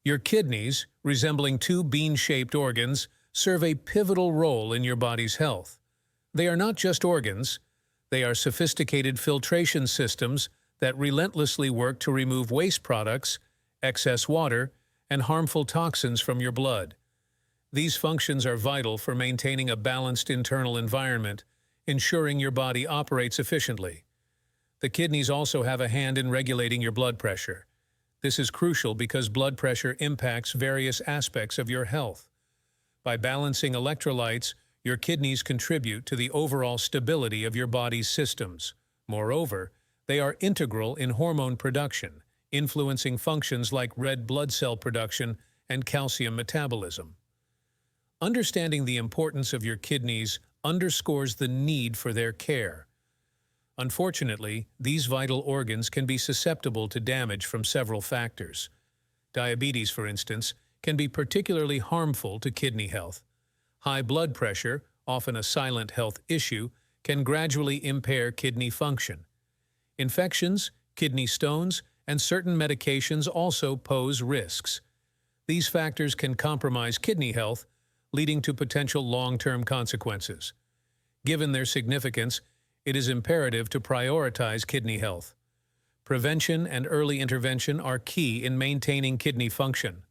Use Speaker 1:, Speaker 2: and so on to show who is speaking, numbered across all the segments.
Speaker 1: Your kidneys, resembling two bean-shaped organs, serve a pivotal role in your body's health. They are not just organs, they are sophisticated filtration systems that relentlessly work to remove waste products, excess water, and harmful toxins from your blood. These functions are vital for maintaining a balanced internal environment, ensuring your body operates efficiently. The kidneys also have a hand in regulating your blood pressure. This is crucial because blood pressure impacts various aspects of your health. By balancing electrolytes, your kidneys contribute to the overall stability of your body's systems. Moreover, they are integral in hormone production, influencing functions like red blood cell production and calcium metabolism. Understanding the importance of your kidneys underscores the need for their care. Unfortunately, these vital organs can be susceptible to damage from several factors. Diabetes, for instance, can be particularly harmful to kidney health. High blood pressure, often a silent health issue, can gradually impair kidney function. Infections, kidney stones, and certain medications also pose risks. These factors can compromise kidney health, leading to potential long-term consequences. Given their significance, it is imperative to prioritize kidney health. Prevention and early intervention are key in maintaining kidney function.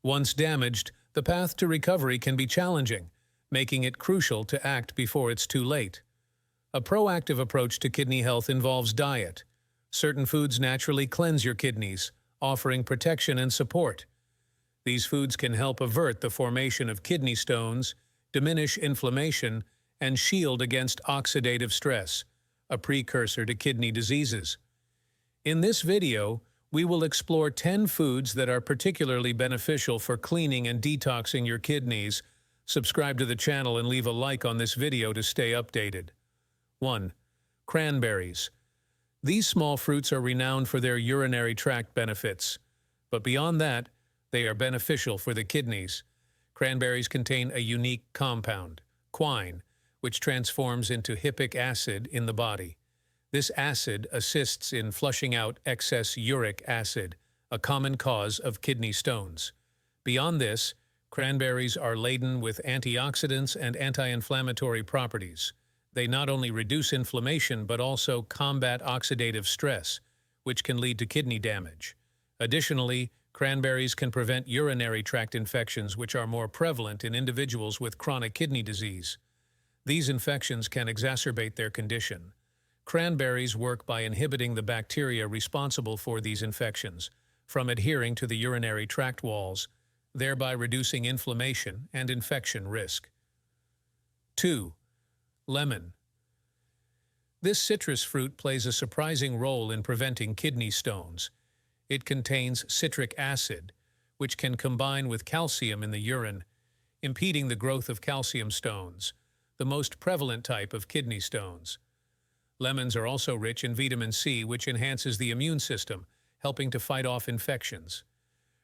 Speaker 1: Once damaged, the path to recovery can be challenging, making it crucial to act before it's too late. A proactive approach to kidney health involves diet. Certain foods naturally cleanse your kidneys, offering protection and support. These foods can help avert the formation of kidney stones, diminish inflammation, and shield against oxidative stress, a precursor to kidney diseases. In this video, we will explore 10 foods that are particularly beneficial for cleaning and detoxing your kidneys. Subscribe to the channel and leave a like on this video to stay updated. 1. Cranberries. These small fruits are renowned for their urinary tract benefits, but beyond that, they are beneficial for the kidneys. Cranberries contain a unique compound, quine, which transforms into hippic acid in the body. This acid assists in flushing out excess uric acid, a common cause of kidney stones. Beyond this, cranberries are laden with antioxidants and anti-inflammatory properties. They not only reduce inflammation but also combat oxidative stress, which can lead to kidney damage. Additionally, cranberries can prevent urinary tract infections, which are more prevalent in individuals with chronic kidney disease. These infections can exacerbate their condition. Cranberries work by inhibiting the bacteria responsible for these infections from adhering to the urinary tract walls, thereby reducing inflammation and infection risk. 2. Lemon. This citrus fruit plays a surprising role in preventing kidney stones. It contains citric acid, which can combine with calcium in the urine, impeding the growth of calcium stones, the most prevalent type of kidney stones. Lemons are also rich in vitamin C, which enhances the immune system, helping to fight off infections.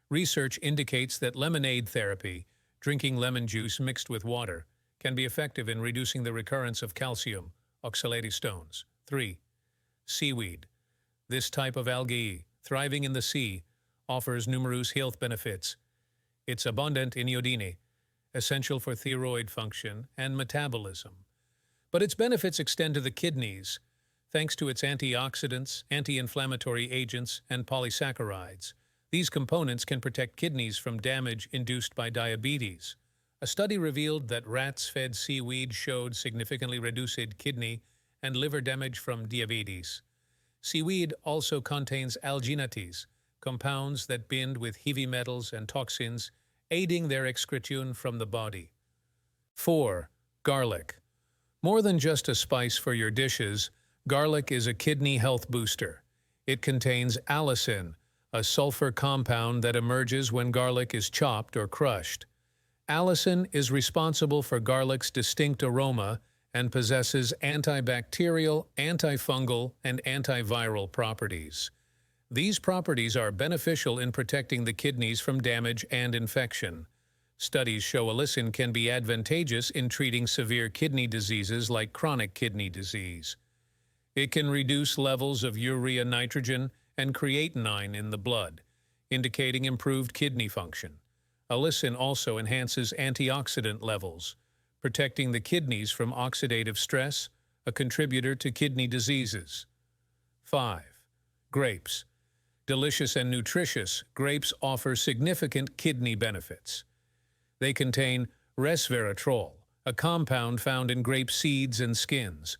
Speaker 1: Research indicates that lemonade therapy, drinking lemon juice mixed with water, can be effective in reducing the recurrence of calcium, oxalative stones. 3. Seaweed. This type of algae, thriving in the sea, offers numerous health benefits. It's abundant in iodine, essential for thyroid function and metabolism. But its benefits extend to the kidneys, thanks to its antioxidants, anti-inflammatory agents, and polysaccharides. These components can protect kidneys from damage induced by diabetes. A study revealed that rats fed seaweed showed significantly reduced kidney and liver damage from diabetes. Seaweed also contains alginates, compounds that bind with heavy metals and toxins, aiding their excretion from the body. 4. Garlic. More than just a spice for your dishes, garlic is a kidney health booster. It contains allicin, a sulfur compound that emerges when garlic is chopped or crushed. Allicin is responsible for garlic's distinct aroma and possesses antibacterial, antifungal, and antiviral properties. These properties are beneficial in protecting the kidneys from damage and infection. Studies show allicin can be advantageous in treating severe kidney diseases like chronic kidney disease. It can reduce levels of urea nitrogen and creatinine in the blood, indicating improved kidney function. Allicin also enhances antioxidant levels, protecting the kidneys from oxidative stress, a contributor to kidney diseases. 5. Grapes. Delicious and nutritious, grapes offer significant kidney benefits. They contain resveratrol, a compound found in grape seeds and skins.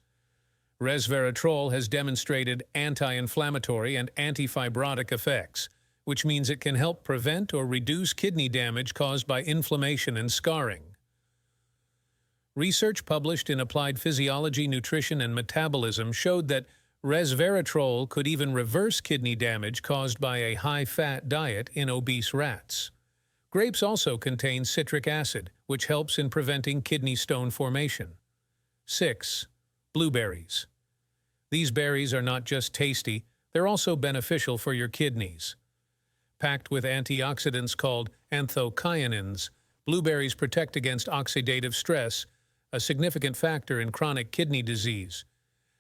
Speaker 1: Resveratrol has demonstrated anti-inflammatory and antifibrotic effects, which means it can help prevent or reduce kidney damage caused by inflammation and scarring. Research published in Applied Physiology, Nutrition, and Metabolism showed that resveratrol could even reverse kidney damage caused by a high-fat diet in obese rats. Grapes also contain citric acid, which helps in preventing kidney stone formation. 6. Blueberries. These berries are not just tasty, they're also beneficial for your kidneys. Packed with antioxidants called anthocyanins, blueberries protect against oxidative stress, a significant factor in chronic kidney disease.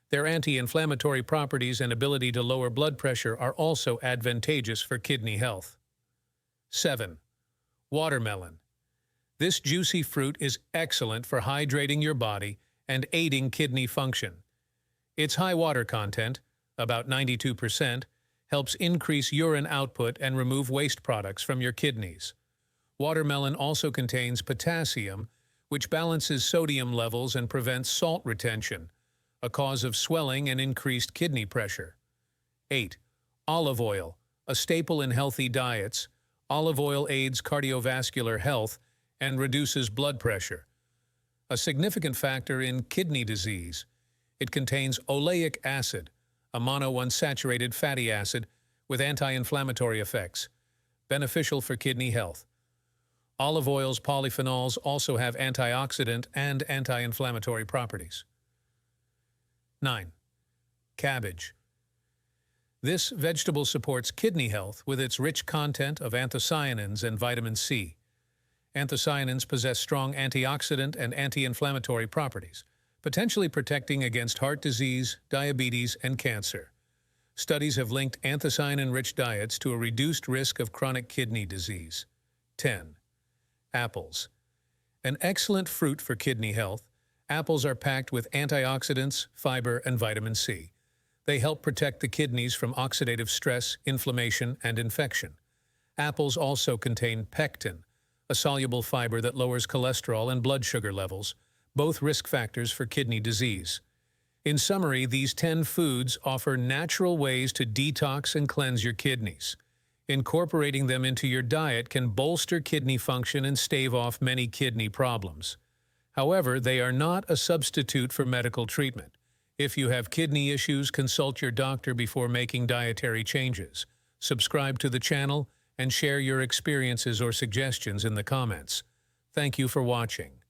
Speaker 1: Their anti-inflammatory properties and ability to lower blood pressure are also advantageous for kidney health. 7. Watermelon. This juicy fruit is excellent for hydrating your body and aiding kidney function. Its high water content, about 92%, helps increase urine output and remove waste products from your kidneys. Watermelon also contains potassium, which balances sodium levels and prevents salt retention, a cause of swelling and increased kidney pressure. 8. Olive oil. A staple in healthy diets, olive oil aids cardiovascular health and reduces blood pressure, a significant factor in kidney disease. It contains oleic acid, a monounsaturated fatty acid with anti-inflammatory effects, beneficial for kidney health. Olive oil's polyphenols also have antioxidant and anti-inflammatory properties. 9. Cabbage. This vegetable supports kidney health with its rich content of anthocyanins and vitamin C. Anthocyanins possess strong antioxidant and anti-inflammatory properties, potentially protecting against heart disease, diabetes, and cancer. Studies have linked anthocyanin-rich diets to a reduced risk of chronic kidney disease. 10. Apples. An excellent fruit for kidney health, apples are packed with antioxidants, fiber, and vitamin C. They help protect the kidneys from oxidative stress, inflammation, and infection. Apples also contain pectin, a soluble fiber that lowers cholesterol and blood sugar levels, both risk factors for kidney disease. In summary, these 10 foods offer natural ways to detox and cleanse your kidneys. Incorporating them into your diet can bolster kidney function and stave off many kidney problems. However, they are not a substitute for medical treatment. If you have kidney issues, consult your doctor before making dietary changes. Subscribe to the channel and share your experiences or suggestions in the comments. Thank you for watching.